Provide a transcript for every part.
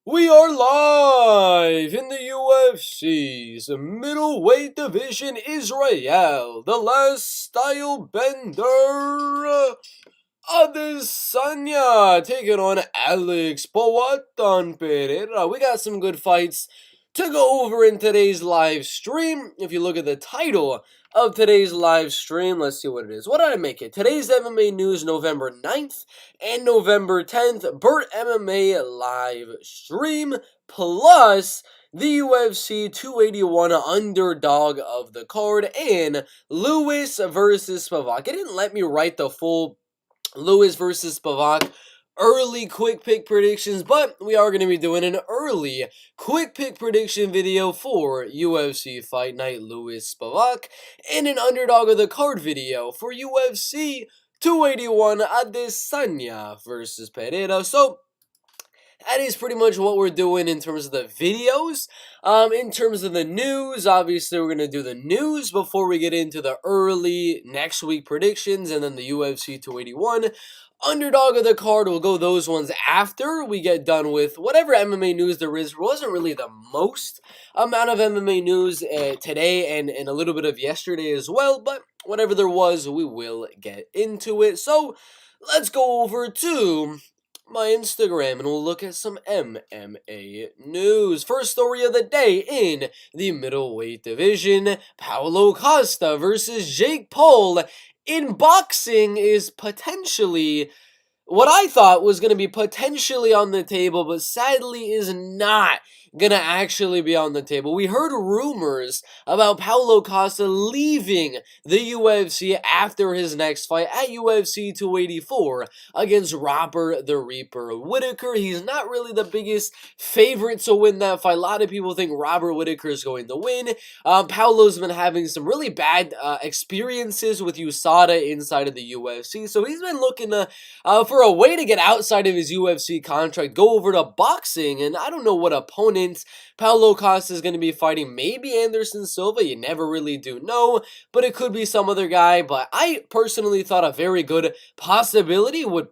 We are live in the UFC's middleweight division. Israel, the last style bender, Adesanya taking on Alex Poatan Pereira. We got some good fights to go over in today's live stream. If you look at the title of today's live stream, let's see what it is. What did I make it? Today's MMA news, November 9th and November 10th. Bert MMA live stream plus the UFC 281 underdog of the card and Lewis versus Spivak. It didn't let me write the full Lewis versus Spivak early quick pick predictions, but we are going to be doing an early quick pick prediction video for UFC Fight Night Lewis Spivak and an underdog of the card video for UFC 281 Adesanya versus Pereira. So that is pretty much what we're doing in terms of the videos. In terms of the news, obviously we're going to do the news before we get into the early next week predictions and then the UFC 281 underdog of the card. We'll go those ones after we get done with whatever MMA news there is. There wasn't really the most amount of MMA news today and a little bit of yesterday as well, but whatever there was, we will get into it. So let's go over to my Instagram and we'll look at some MMA news. First story of the day in the middleweight division, Paulo Costa versus Jake Paul in boxing is potentially what I thought was going to be potentially on the table, but sadly is not going to actually be on the table. We heard rumors about Paulo Costa leaving the UFC after his next fight at UFC 284 against Robert the Reaper Whittaker. He's not really the biggest favorite to win that fight. A lot of people think Robert Whittaker is going to win. Paulo's been having some really bad experiences with USADA inside of the UFC, so he's been looking for a way to get outside of his UFC contract, go over to boxing, and I don't know what opponent Paulo Costa is going to be fighting. Maybe Anderson Silva, you never really do know, but it could be some other guy. But I personally thought a very good possibility would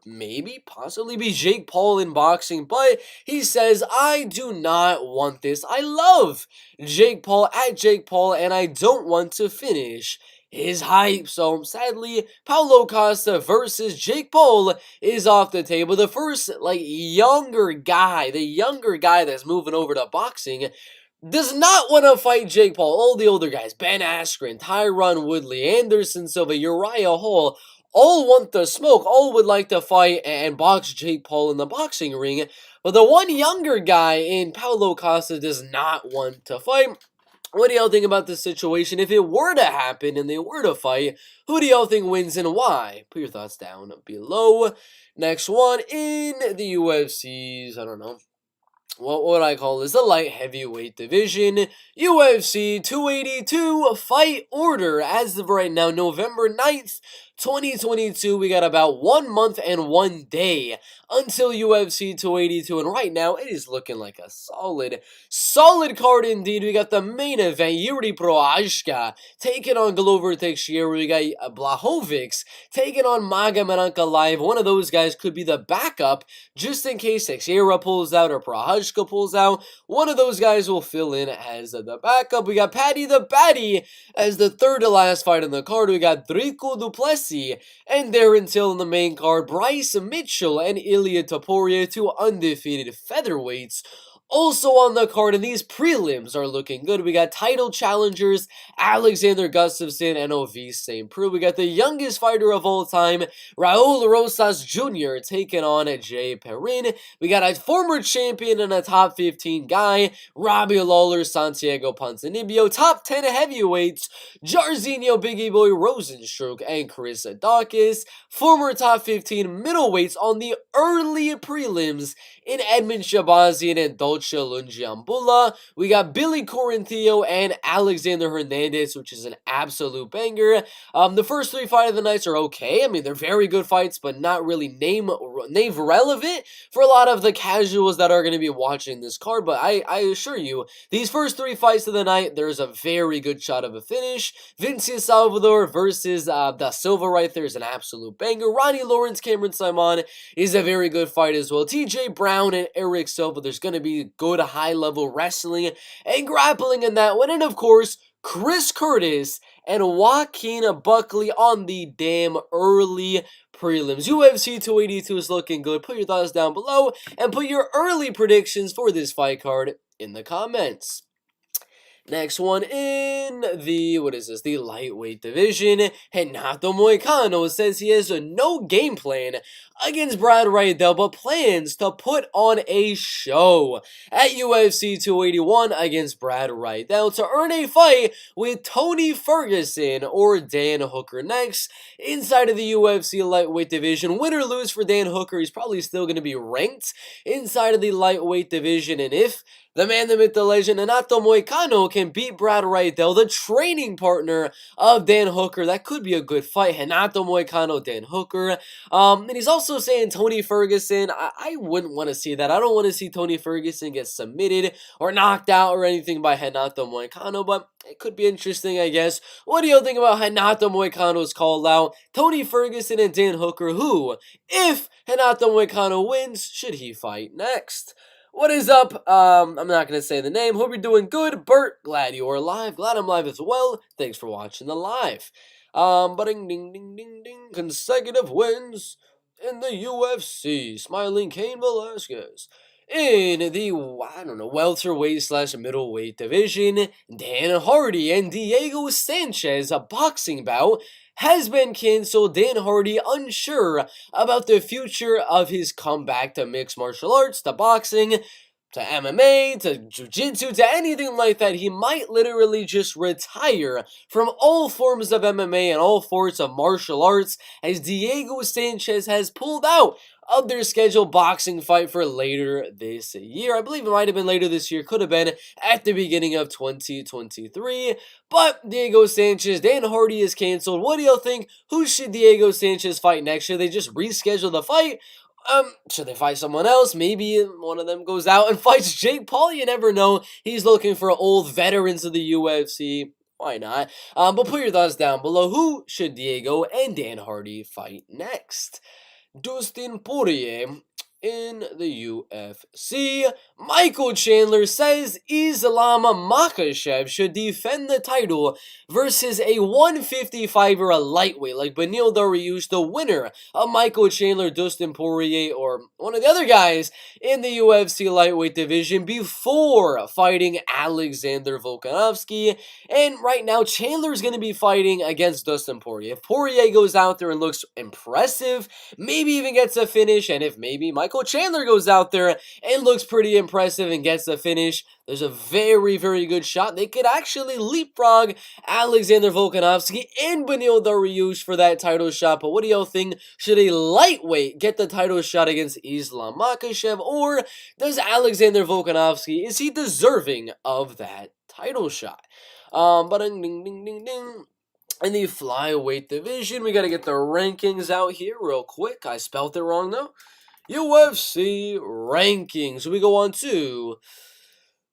possibly be Jake Paul in boxing, but he says, I do not want this. I love Jake Paul at Jake Paul, and I don't want to finish his hype. So sadly, Paulo Costa versus Jake Paul is off the table. The first younger guy that's moving over to boxing does not want to fight Jake Paul. All the older guys, Ben Askren, Tyron Woodley, Anderson Silva, Uriah Hall, all want the smoke, all would like to fight and box Jake Paul in the boxing ring. But the one younger guy in Paulo Costa does not want to fight. What do y'all think about this situation? If it were to happen and they were to fight, who do y'all think wins and why? Put your thoughts down below. Next one in the UFC's, I don't know, what would I call this? The light heavyweight division. UFC 282 fight order as of right now, November 9th, 2022. We got about 1 month and 1 day until UFC 282, and right now it is looking like a solid card indeed. We got the main event, Yuri Prochazka taking on Glover Teixeira. We got Blachowicz taking on Magomed Ankalaev. One of those guys could be the backup just in case Teixeira pulls out or Prochazka pulls out. One of those guys will fill in as the backup. We got Paddy the Baddy as the third to last fight in the card. We got Dricko du Plessis and Darren Till in the main card. Bryce Mitchell and Ilya Topuria, two undefeated featherweights, also on the card, and these prelims are looking good. We got title challengers Alexander Gustafsson and Ovi St. Preux. We got the youngest fighter of all time, Raul Rosas Jr., taking on Jay Perrin. We got a former champion and a top 15 guy, Robbie Lawler, Santiago Ponzinibbio. Top 10 heavyweights, Jairzinho Biggie Boy Rosenstruck and Chris Dawkins. Former top 15 middleweights on the early prelims in Edmund Shabazian and Dolce Lucha Lungiambula. We got Billy Corinthio and Alexander Hernandez, which is an absolute banger. The first 3 fight of the nights are okay. I mean, they're very good fights, but not really name relevant for a lot of the casuals that are going to be watching this card. But I assure you, these first 3 fights of the night, there's a very good shot of a finish. Vinicius Salvador versus Da Silva right there is an absolute banger. Ronnie Lawrence, Cameron Simon is a very good fight as well. TJ Brown and Eric Silva, there's going to be good high-level wrestling and grappling in that one. And of course, Chris Curtis and Joaquin Buckley on the damn early prelims. UFC 282 is looking good. Put your thoughts down below and put your early predictions for this fight card in the comments. Next one in the, the lightweight division. Renato Moicano says he has no game plan against Brad Riddell, but plans to put on a show at UFC 281 against Brad Riddell to earn a fight with Tony Ferguson or Dan Hooker next inside of the UFC lightweight division. Win or lose for Dan Hooker, he's probably still going to be ranked inside of the lightweight division, and if the man, the myth, the legend, Renato Moicano can beat Brad Riddell, the training partner of Dan Hooker, that could be a good fight. Renato Moicano, Dan Hooker. And he's also saying Tony Ferguson. I wouldn't want to see that. I don't want to see Tony Ferguson get submitted or knocked out or anything by Renato Moicano, but it could be interesting, I guess. What do you think about Renato Moicano's call out? Tony Ferguson and Dan Hooker, who, if Renato Moicano wins, should he fight next? What is up? I'm not going to say the name. Hope you're doing good. Bert, glad you are live. Glad I'm live as well. Thanks for watching the live. But ding, ding, ding, ding, ding. Consecutive wins in the UFC. Smiling Cain Velasquez. In the, welterweight / middleweight division, Dan Hardy and Diego Sanchez, a boxing bout, has been canceled. Dan Hardy unsure about the future of his comeback to mixed martial arts, to boxing, to MMA, to jiu-jitsu, to anything like that. He might literally just retire from all forms of MMA and all forms of martial arts, as Diego Sanchez has pulled out of their scheduled boxing fight for later this year. I believe it might have been later this year, could have been at the beginning of 2023. But Diego Sanchez, Dan Hardy is canceled. What do you think? Who should Diego Sanchez fight next? Should they just reschedule the fight? Should they fight someone else? Maybe one of them goes out and fights Jake Paul. You never know. He's looking for old veterans of the UFC. Why not? But put your thoughts down below. Who should Diego and Dan Hardy fight next? Dustin Poirier in the UFC. Michael Chandler says Islam Makhachev should defend the title versus a 155er, a lightweight like Beneil Dariush, the winner of Michael Chandler, Dustin Poirier, or one of the other guys in the UFC lightweight division before fighting Alexander Volkanovski. And right now, Chandler's going to be fighting against Dustin Poirier. If Poirier goes out there and looks impressive, maybe even gets a finish, and if maybe Michael Chandler goes out there and looks pretty impressive and gets a finish, there's a very, very good shot they could actually leapfrog Alexander Volkanovski and Beneil Dariush for that title shot. But what do y'all think? Should a lightweight get the title shot against Islam Makhachev, or does Alexander Volkanovski, is he deserving of that title shot? But ding, ding, ding, ding, ding. In the flyweight division, we got to get the rankings out here real quick. I spelled it wrong though. UFC rankings. We go on to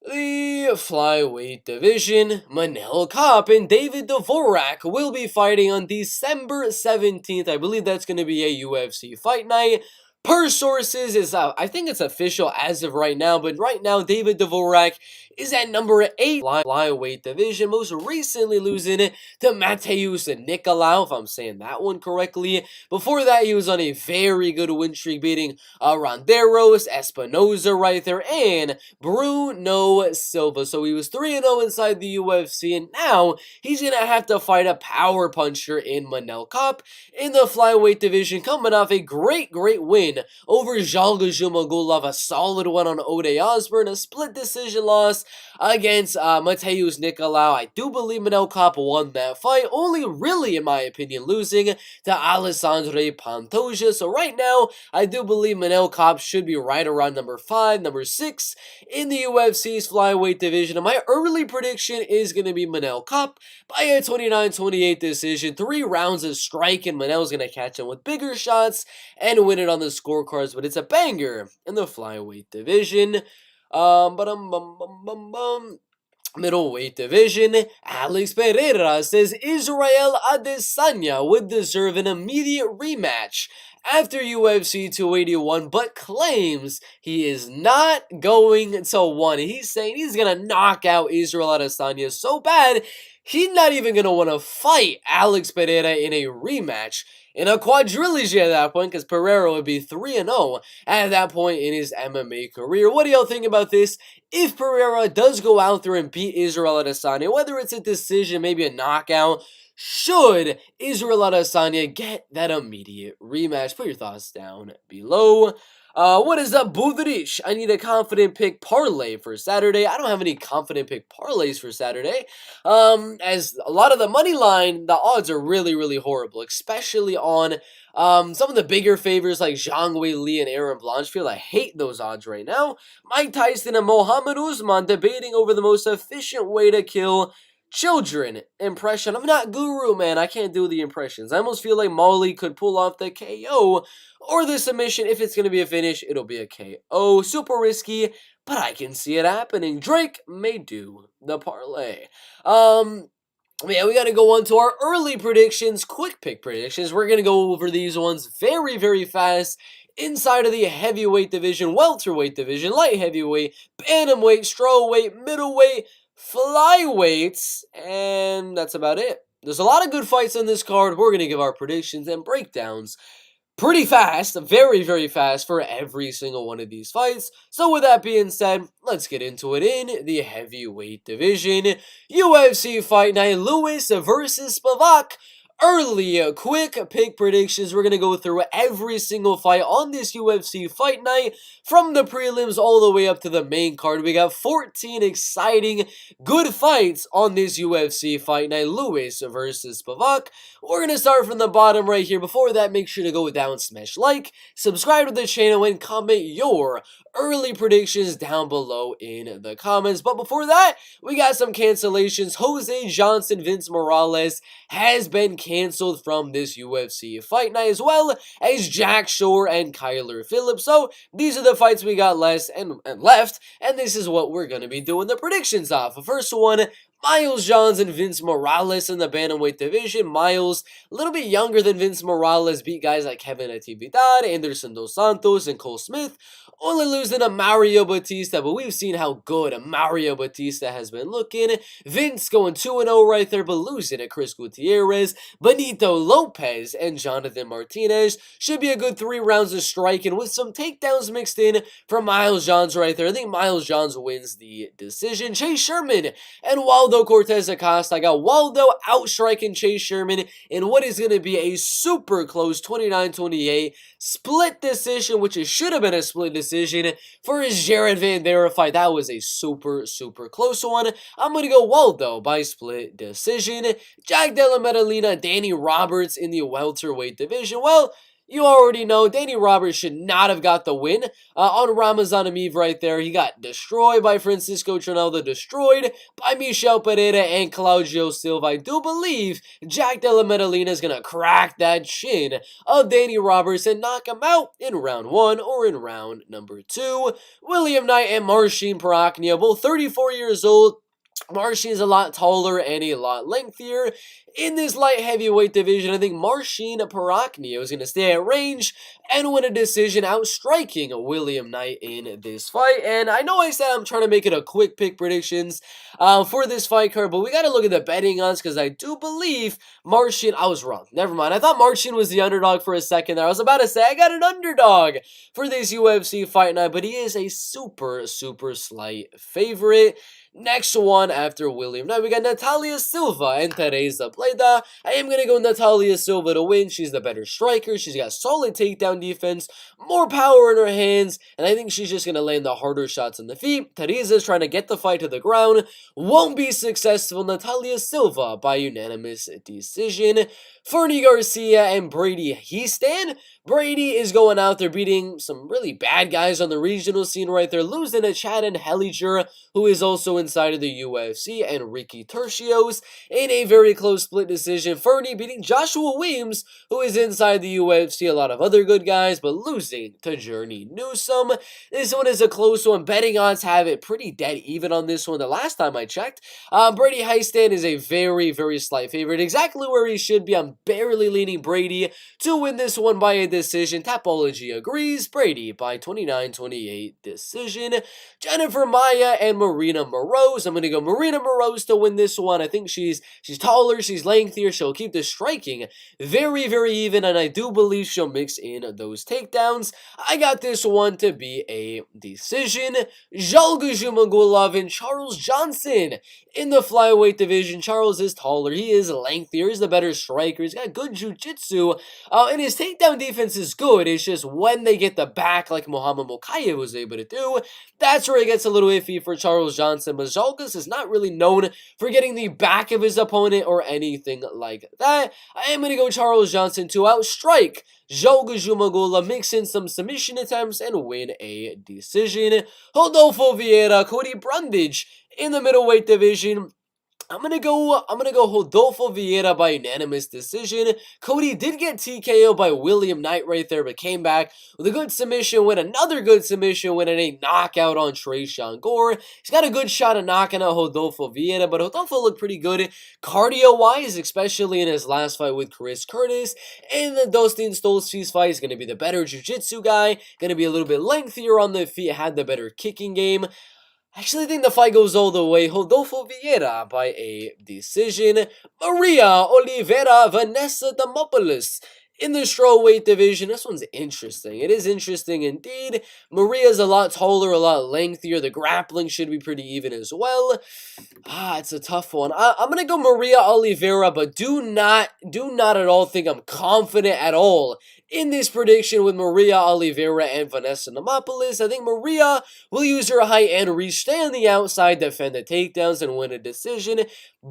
the flyweight division. Manel Kape and David Dvorak will be fighting on December 17th. I believe that's going to be a UFC fight night. Per sources, is I think it's official as of right now, but right now David Dvorak is at number 8 flyweight division, most recently losing it to Mateus Nicolau, if I'm saying that one correctly. Before that, he was on a very good win streak, beating Ronderos, Espinoza right there, and Bruno Silva. So he was 3-0 inside the UFC, and now he's going to have to fight a power puncher in Manel Kape in the flyweight division, coming off a great win win over Zhalga Zhumagulov, a solid one on Ode Osborne, a split decision loss against Mateusz Nicolau. I do believe Manel Kape won that fight, only really, in my opinion, losing to Alessandro Pantoja. So right now, I do believe Manel Kape should be right around number 5, number 6 in the UFC's flyweight division. And my early prediction is going to be Manel Kape by a 29-28 decision. 3 rounds of striking. Manel's going to catch him with bigger shots and win it on the scorecards, but it's a banger in the flyweight division. Middleweight division, Alex Pereira says Israel Adesanya would deserve an immediate rematch after UFC 281, but claims he is not going to win. He's saying he's going to knock out Israel Adesanya so bad, he's not even going to want to fight Alex Pereira in a rematch. In a quadrilogy at that point, because Pereira would be 3-0 at that point in his MMA career. What do y'all think about this? If Pereira does go out there and beat Israel Adesanya, whether it's a decision, maybe a knockout, should Israel Adesanya get that immediate rematch? Put your thoughts down below. What is up, Budrich? I need a confident pick parlay for Saturday. I don't have any confident pick parlays for Saturday. As a lot of the money line, the odds are really, really horrible, especially on some of the bigger favors like Zhang Weili and Aaron Blanchfield. I hate those odds right now. Mike Tyson and Mohammed Usman debating over the most efficient way to kill children impression. I'm not guru, man. I can't do the impressions. I almost feel like Molly could pull off the KO or the submission. If it's going to be a finish, it'll be a KO. Super risky, but I can see it happening. Drake may do the parlay. Yeah, we got to go on to our early predictions, quick pick predictions. We're going to go over these ones very, very fast. Inside of the heavyweight division, welterweight division, light heavyweight, bantamweight, strawweight, middleweight, flyweights, and that's about it. There's a lot of good fights on this card. We're going to give our predictions and breakdowns pretty fast, very, very fast for every single one of these fights. So with that being said, let's get into it in the heavyweight division. UFC Fight Night, Lewis versus Spivak. Early, quick pick predictions. We're going to go through every single fight on this UFC Fight Night, from the prelims all the way up to the main card. We got 14 exciting, good fights on this UFC Fight Night, Lewis versus Spivak. We're going to start from the bottom right here. Before that, make sure to go down, smash like, subscribe to the channel, and comment your early predictions down below in the comments. But before that, we got some cancellations. Jose Johnson, Vince Morales has been canceled from this UFC Fight Night, as well as Jack Shore and Kyler Phillips. So these are the fights we got left, and this is what we're going to be doing the predictions off. The first one, Miles Johnson, Vince Morales in the bantamweight division. Miles, a little bit younger than Vince Morales, beat guys like Kevin Natividad, Anderson Dos Santos, and Cole Smith. Only losing to Mario Batista, but we've seen how good Mario Batista has been looking. Vince going 2-0 right there, but losing to Chris Gutierrez, Benito Lopez, and Jonathan Martinez. Should be a good 3 rounds of striking with some takedowns mixed in from Miles Johnson right there. I think Miles Johnson wins the decision. Chase Sherman and Waldo Cortez Acosta. I got Waldo outstriking Chase Sherman in what is going to be a super close 29-28 split decision, which should have been a split decision for his Jared Vanderaa fight. That was a super, super close one. I'm going to go Waldo by split decision. Jack Della Maddalena, Danny Roberts in the welterweight division. Well, you already know Danny Roberts should not have got the win on Ramazan Emeev right there. He got destroyed by Francisco Trinaldo, destroyed by Michel Pereira and Claudio Silva. I do believe Jack Della Maddalena is going to crack that chin of Danny Roberts and knock him out in round 1 or in round number 2. William Knight and Marcin Prachnio, both 34 years old. Marcin is a lot taller and a lot lengthier. In this light heavyweight division, I think Marcin Prachnio is going to stay at range and win a decision, outstriking William Knight in this fight. And I know I said I'm trying to make it a quick pick predictions for this fight card, but we got to look at the betting odds, because I do believe Marcin, I was wrong. Never mind. I thought Marcin was the underdog for a second there. I was about to say I got an underdog for this UFC Fight Night, but he is a super, super slight favorite. Next one after William Knight, we got Natalia Silva and Teresa play that. I am going to go Natalia Silva to win. She's the better striker. She's got solid takedown defense, more power in her hands, and I think she's just going to land the harder shots in the feet. Teresa's trying to get the fight to the ground. Won't be successful. Natalia Silva by unanimous decision. Fernie Garcia and Brady Heaston. Brady is going out there beating some really bad guys on the regional scene right there, losing to Chad and Helliger, who is also inside of the UFC, and Ricky Tercios in a very close split decision. Fernie beating Joshua Williams, who is inside the UFC, a lot of other good guys, but losing to Journey Newsome. This one is a close one. Betting odds have it pretty dead even on this one the last time I checked. Brady Heaston is a very, very slight favorite, exactly where he should be. I'm barely leaning Brady to win this one by a decision. Tapology agrees. Brady by 29-28 decision. Jennifer Maia and Marina Moroz. I'm going to go Marina Moroz to win this one. I think she's taller, she's lengthier, she'll keep the striking very, very even, and I do believe she'll mix in those takedowns. I got this one to be a decision. Zhalga Zhumagulov and Charles Johnson in the flyweight division. Charles is taller, he is lengthier, he's the better striker, he's got good jiu-jitsu, and his takedown defense is good. It's just when they get the back like Muhammad Mokayev was able to do, that's where it gets a little iffy for Charles Johnson. But Zhalgas is not really known for getting the back of his opponent or anything like that. I am going to go Charles Johnson to outstrike Zhalga Zhumagulov, mix in some submission attempts, and win a decision. Rodolfo Vieira, Cody Brundage in the middleweight division. I'm gonna go Rodolfo Vieira by unanimous decision. Cody did get TKO by William Knight right there, but came back with a good submission win, another good submission win, and a knockout on Tresean Gore. He's got a good shot at knocking out Rodolfo Vieira, but Rodolfo looked pretty good cardio-wise, especially in his last fight with Chris Curtis. In the Dustin Stoltzfus fight, he's gonna be the better jiu-jitsu guy, gonna be a little bit lengthier on the feet, had the better kicking game. I actually think the fight goes all the way. Rodolfo Vieira by a decision. Maria Oliveira, Vanessa Demopoulos in the strawweight division. This one's interesting. It is interesting indeed. Maria's a lot taller, a lot lengthier. The grappling should be pretty even as well. It's a tough one. I'm going to go Maria Oliveira, but do not at all think I'm confident at all in this prediction with Maria Oliveira and Vanessa Demopoulos. I think Maria will use her height and reach, stay on the outside, defend the takedowns, and win a decision.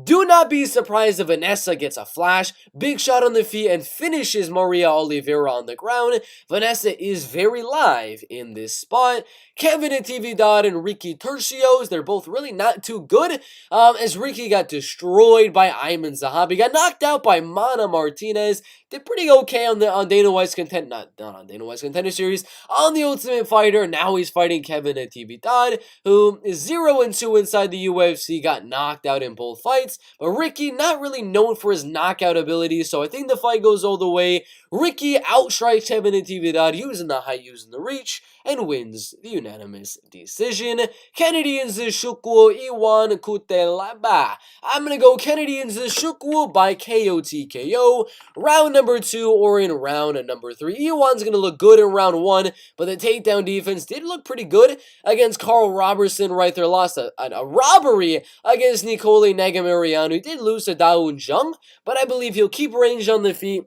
Do not be surprised if Vanessa gets a flash, big shot on the feet, and finishes Maria Oliveira on the ground. Vanessa is very live in this spot. Kevin Natividad and Ricky Tercios, they're both really not too good, as Ricky got destroyed by Ayman Zahabi, got knocked out by Mana Martinez, did pretty okay on Dana White's not on Dana White's Contender Series, on the Ultimate Fighter. Now he's fighting Kevin Natividad, who is 0-2 inside the UFC, got knocked out in both fights, but Ricky not really known for his knockout ability, so I think the fight goes all the way. Ricky outstrikes Kevin Natividad using the height, using the reach, and wins the unanimous decision. Kennedy Nzechukwu, Iwan Kutelaba. I'm going to go Kennedy Nzechukwu by KO/TKO. Round number 2 or in round number 3. Iwan's going to look good in round 1, but the takedown defense did look pretty good against Carl Robertson right there. Lost a robbery against Nicole Negamariano. He did lose to Dawoon Jung, but I believe he'll keep range on the feet,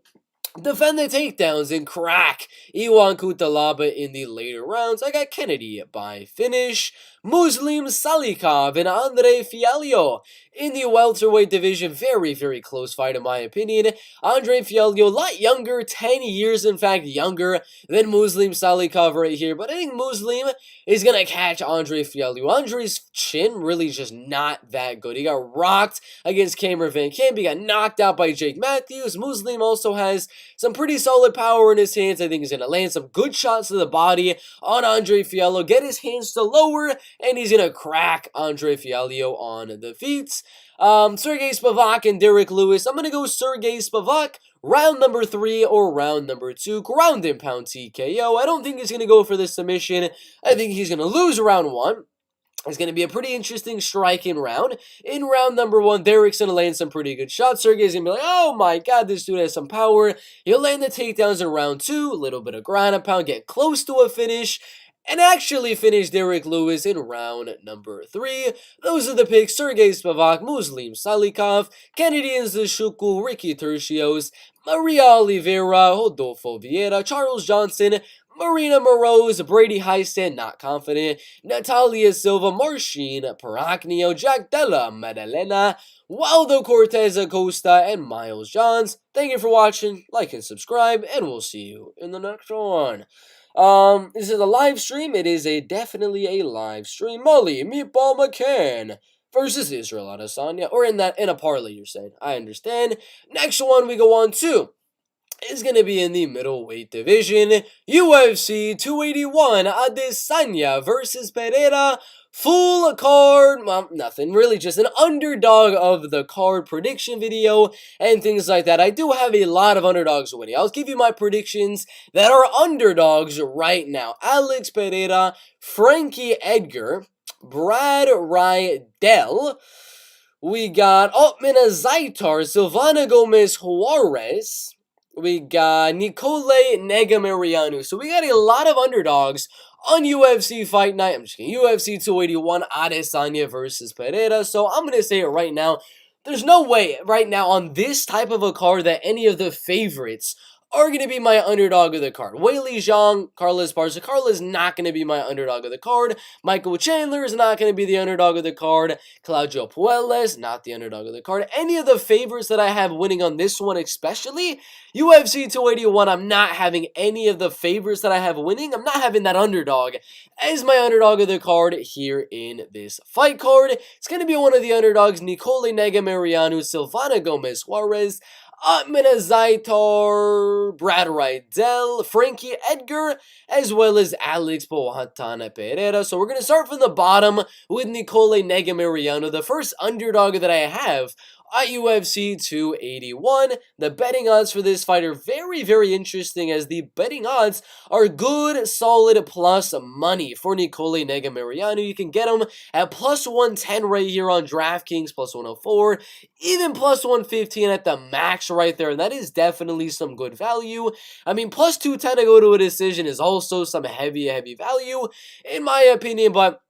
defend the takedowns, and crack Iwan Kutalaba in the later rounds. I got Kennedy by finish. Muslim Salikov and Andre Fialho in the welterweight division. Very, very close fight in my opinion. Andre Fialho, a lot younger, 10 years in fact younger than Muslim Salikov right here. But I think Muslim is going to catch Andre Fialho. Andre's chin really just not that good. He got rocked against Cameron Van Camp. He got knocked out by Jake Matthews. Muslim also has some pretty solid power in his hands. I think he's going to land some good shots to the body on Andre Fialho, get his hands to lower, and he's going to crack Andre Fialho on the feet. Sergey Spivak and Derek Lewis. I'm going to go Sergey Spivak. Round number 3 or round number 2. Ground and pound TKO. I don't think he's going to go for the submission. I think he's going to lose round 1. It's going to be a pretty interesting striking round. In round number 1, Derek's going to land some pretty good shots. Sergey's going to be like, oh my god, this dude has some power. He'll land the takedowns in round 2. A little bit of ground and pound, get close to a finish. and actually finished Derek Lewis in round number 3. Those are the picks: Sergey Spivak, Muslim Salikov, Kennedy Nzechukwu, Ricky Tercios, Maria Oliveira, Rodolfo Vieira, Charles Johnson, Marina Moroz, Brady Heiston, not confident, Natalia Silva, Marcin Paracnio, Jack Della Maddalena, Waldo Cortez Costa, and Miles Johns. Thank you for watching, like and subscribe, and we'll see you in the next one. Is it a live stream? It is definitely a live stream. Molly Meatball McCann versus Israel Adesanya, or in a parlay, you're saying. I understand. Next one we go on to is going to be in the middleweight division. UFC 281, Adesanya versus Pereira. Full card, well, nothing really, just an underdog of the card prediction video and things like that. I do have a lot of underdogs winning. I'll give you my predictions that are underdogs right now. Alex Pereira, Frankie Edgar, Brad Rydell. We got Otman Zaitar, Silvana Gomez Juarez. We got Nicole Negamarianu. So we got a lot of underdogs on UFC Fight Night. I'm just kidding. UFC 281, Adesanya versus Pereira. So I'm going to say it right now. There's no way right now on this type of a card that any of the favorites are going to be my underdog of the card. Weili Zhang, Carla Esparza. Carla's not going to be my underdog of the card. Michael Chandler is not going to be the underdog of the card. Claudio Puelles, not the underdog of the card. Any of the favorites that I have winning on this one, especially UFC 281, I'm not having any of the favorites that I have winning. I'm not having that underdog as my underdog of the card here in this fight card. It's going to be one of the underdogs, Nicole Negamarianu, Silvana Gomez Juarez, Otman Zaitar, Brad Rydell, Frankie Edgar, as well as Alex Pohatana Pereira. So we're going to start from the bottom with Nicole Negamariano, the first underdog that I have at UFC 281. The betting odds for this fight are very, very interesting, as the betting odds are good, solid plus money for Nicole Negamariano. You can get them at plus 110 right here on DraftKings, plus 104, even plus 115 at the max right there, and that is definitely some good value. I mean, plus 210 to go to a decision is also some heavy value, in my opinion, but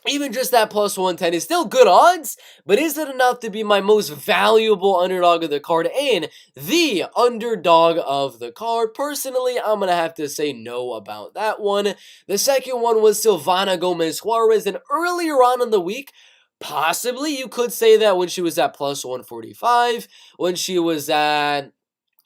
even just that plus 110 is still good odds, but is it enough to be my most valuable underdog of the card and the underdog of the card? Personally, I'm going to have to say no about that one. The second one was Silvana Gomez Juarez, and earlier on in the week, possibly you could say that when she was at plus 145, when she was at...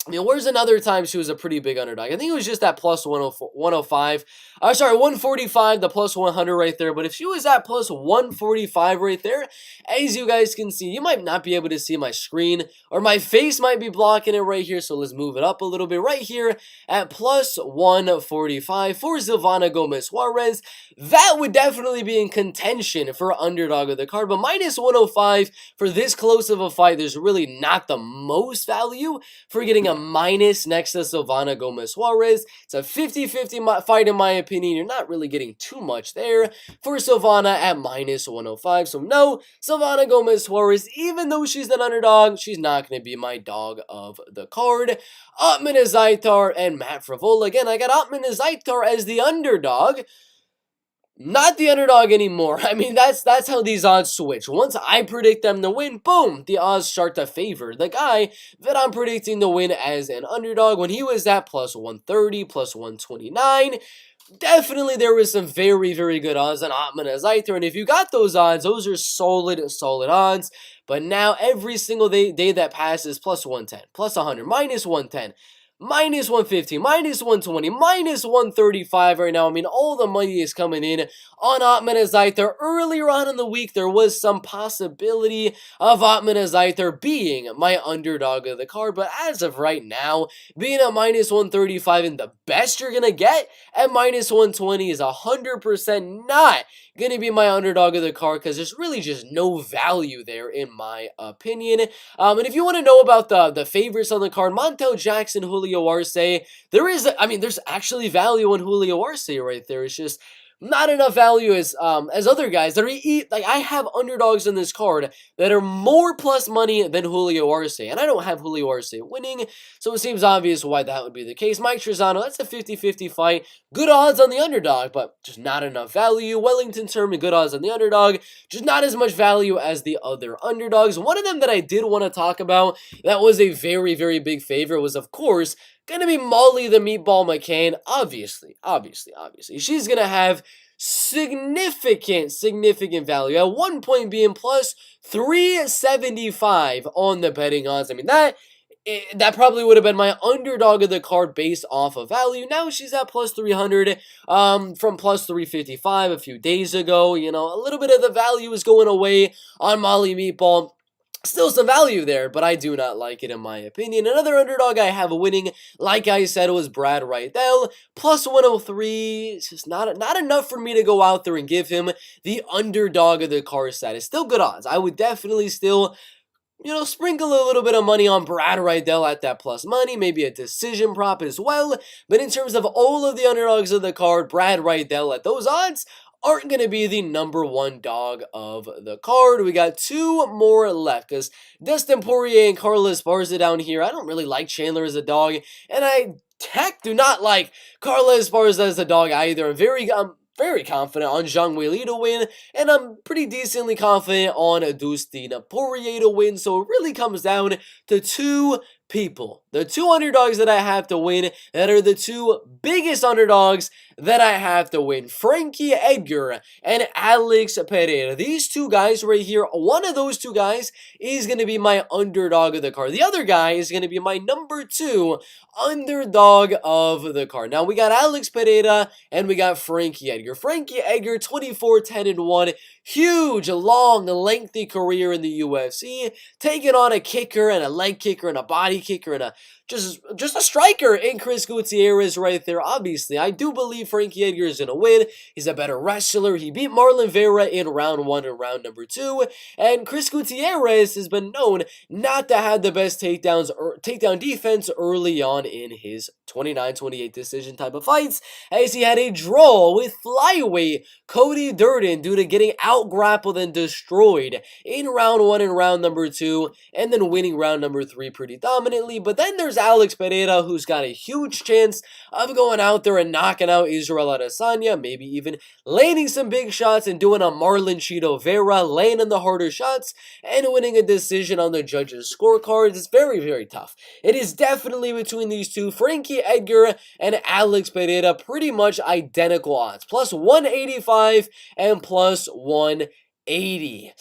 I mean, where's another time she was a pretty big underdog? I think it was just at plus 105. Sorry, 145, the plus 100 right there. But if she was at plus 145 right there, as you guys can see, you might not be able to see my screen, or my face might be blocking it right here. So let's move it up a little bit right here at plus 145 for Silvana Gomez Juarez. That would definitely be in contention for underdog of the card. But minus 105 for this close of a fight, there's really not the most value for getting a minus next to Silvana Gomez Juarez. It's a 50-50 fight in my opinion. You're not really getting too much there for Silvana at minus 105. So no, Silvana Gomez Juarez, even though she's an underdog, she's not going to be my dog of the card. Otman Zaitar and Matt Frevola. Again, I got Otman Zaitar as the underdog. Not the underdog anymore. I mean, that's how these odds switch. Once I predict them to win, boom, the odds start to favor the guy that I'm predicting to win as an underdog. When he was at plus 130, plus 129, definitely there was some very, very good odds on Otman Zaitar. And if you got those odds, those are solid odds. But now every single day that passes, plus 110, plus 100, minus 110, minus 115, minus 120, minus 135 right now. I mean, all the money is coming in on Otman Zaitar. Earlier on in the week, there was some possibility of Otman Zaitar being my underdog of the card, but as of right now, being at minus 135 and the best you're going to get at minus 120 is 100% not going to be my underdog of the card, because there's really just no value there in my opinion. And if you want to know about the favorites on the card, Montel Jackson, Julio Arce, there's actually value on Julio Arce right there. It's just not enough value as other guys that are like I have underdogs in this card that are more plus money than Julio Arce, and I don't have Julio Arce winning, so it seems obvious why that would be the case. Mike Trizano, that's a 50-50 fight. Good odds on the underdog, but just not enough value. Wellington Turman, good odds on the underdog, just not as much value as the other underdogs. One of them that I did want to talk about that was a very, very big favorite was, of course, going to be Molly the Meatball McCann. Obviously. She's going to have significant value. At one point being plus 375 on the betting odds. I mean, that probably would have been my underdog of the card based off of value. Now she's at plus 300 from plus 355 a few days ago. You know, a little bit of the value is going away on Molly Meatball. Still some value there, but I do not like it in my opinion. Another underdog I have winning, like I said, was Brad Rydell. Plus 103. It's just not enough for me to go out there and give him the underdog of the card status. Still good odds. I would definitely still, you know, sprinkle a little bit of money on Brad Rydell at that plus money, maybe a decision prop as well. But in terms of all of the underdogs of the card, Brad Rydell at those odds aren't going to be the number one dog of the card. We got two more left because Dustin Poirier and Carlos Esparza down here. I don't really like Chandler as a dog, and I do not like Carlos Esparza as a dog either. I'm very confident on Zhang Weili to win, and I'm pretty decently confident on Dustin Poirier to win, so it really comes down to two people. The two underdogs that I have to win that are the two biggest underdogs that I have to win. Frankie Edgar and Alex Pereira. These two guys right here, one of those two guys is going to be my underdog of the card. The other guy is going to be my number two underdog of the card. Now we got Alex Pereira and we got Frankie Edgar. Frankie Edgar, 24-10-1. Huge, long, lengthy career in the UFC, taking on a kicker and a leg kicker and a body kicker and a just a striker in Chris Gutierrez right there. Obviously, I do believe Frankie Edgar is going to win. He's a better wrestler. He beat Marlon Vera in round 1 and round number 2. And Chris Gutierrez has been known not to have the best takedown defense early on in his 29-28 decision type of fights, as he had a draw with flyweight Cody Durden due to getting out-grappled and destroyed in round 1 and round number 2, and then winning round number 3 pretty dominantly. But then there's Alex Pereira, who's got a huge chance of going out there and knocking out Israel Adesanya, maybe even landing some big shots and doing a Marlon Chito Vera, landing the harder shots, and winning a decision on the judges' scorecards. It's very, very tough. It is definitely between these two, Frankie Edgar and Alex Pereira, pretty much identical odds. Plus 185 and plus 180.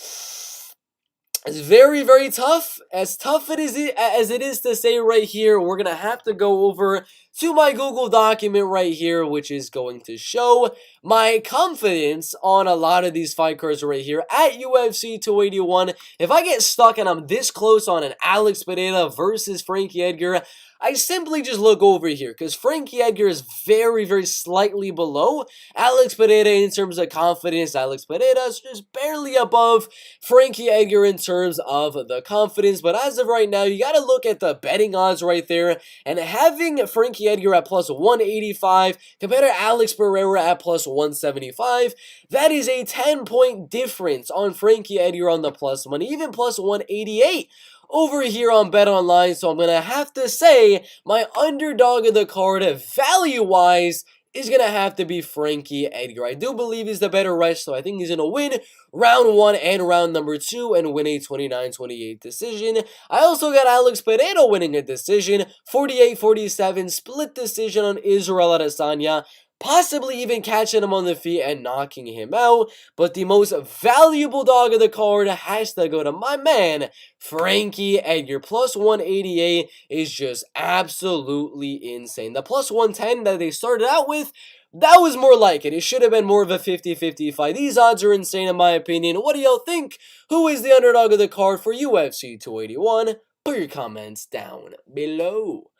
It's very, very tough. As tough as it is to say right here, we're going to have to go over to my Google document right here, which is going to show my confidence on a lot of these fight cards right here at UFC 281. If I get stuck and I'm this close on an Alex Pereira versus Frankie Edgar, I simply just look over here because Frankie Edgar is very, very slightly below Alex Pereira in terms of confidence. Alex Pereira is just barely above Frankie Edgar in terms of the confidence. But as of right now, you got to look at the betting odds right there. And having Frankie Edgar at plus 185 compared to Alex Pereira at plus 175, that is a 10-point difference on Frankie Edgar on the plus money, even plus 188. Over here on BetOnline, so I'm going to have to say my underdog of the card, value-wise, is going to have to be Frankie Edgar. I do believe he's the better wrestler. I think he's going to win round 1 and round number 2 and win a 29-28 decision. I also got Alex Pereira winning a decision, 48-47, split decision on Israel Adesanya, possibly even catching him on the feet and knocking him out. But the most valuable dog of the card has to go to my man, Frankie Edgar. Plus 188 is just absolutely insane. The plus 110 that they started out with, that was more like it. It should have been more of a 50-50 fight. These odds are insane in my opinion. What do y'all think? Who is the underdog of the card for UFC 281? Put your comments down below.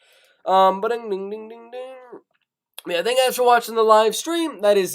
But ding ding ding ding. Yeah, thank you guys for watching the live stream. That is it.